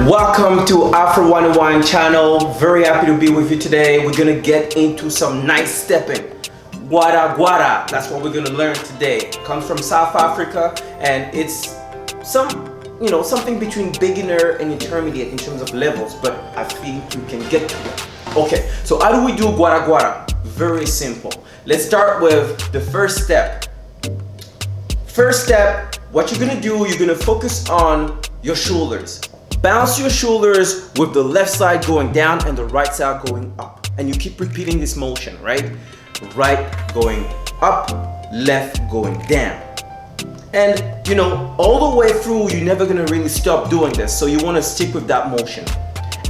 Welcome to Afro 101 channel. Very happy to be with you today. We're gonna get into some nice stepping. Gwara Gwara, that's what we're gonna learn today. It comes from South Africa and it's something between beginner and intermediate in terms of levels, but I think you can get to it. Okay, so how do we do Gwara Gwara? Very simple. Let's start with the first step. First step, what you're gonna do, you're gonna focus on your shoulders. Bounce your shoulders with the left side going down and the right side going up. And you keep repeating this motion, right? Right going up, left going down. And all the way through, you're never gonna really stop doing this. So you wanna stick with that motion.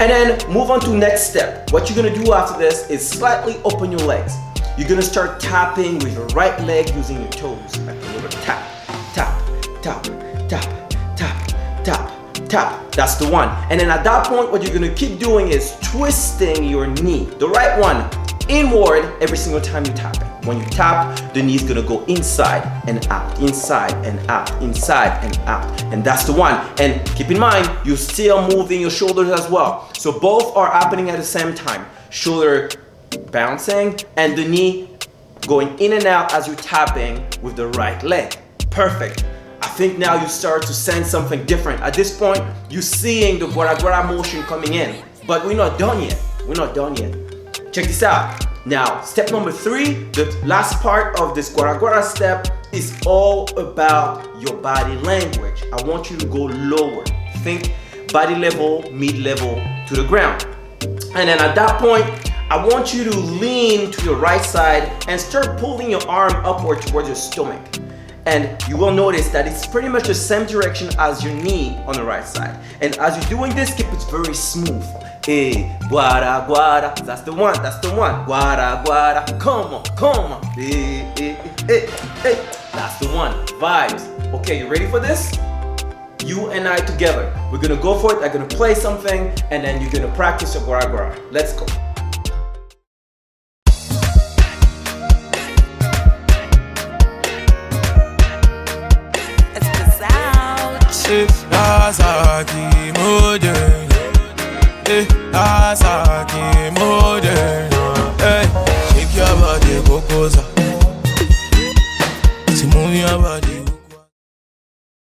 And then move on to next step. What you're gonna do after this is slightly open your legs. You're gonna start tapping with your right leg using your toes. Like a little tap, tap, tap, tap, tap, tap, tap. That's the one. And then at that point, what you're gonna keep doing is twisting your knee, the right one, inward every single time you tap it. When you tap, the knee is gonna go inside and out, inside and out, inside and out. And that's the one. And keep in mind, you're still moving your shoulders as well. So both are happening at the same time. Shoulder bouncing and the knee going in and out as you're tapping with the right leg. Perfect. I think now you start to sense something different. At this point, you're seeing the Gwara Gwara motion coming in, but we're not done yet. We're not done yet. Check this out. Now, step number 3, the last part of this Gwara Gwara step is all about your body language. I want you to go lower. Think body level, mid-level to the ground. And then at that point, I want you to lean to your right side and start pulling your arm upward towards your stomach. And you will notice that it's pretty much the same direction as your knee on the right side. And as you're doing this, keep it very smooth. Hey, Gwara Gwara, that's the one, that's the one. Gwara Gwara, come on, come on. Hey, hey, hey, hey. That's the one, vibes. Okay, you ready for this? You and I together. We're gonna go for it, I'm gonna play something, and then you're gonna practice your Gwara Gwara. Let's go. It's Lazaki mode.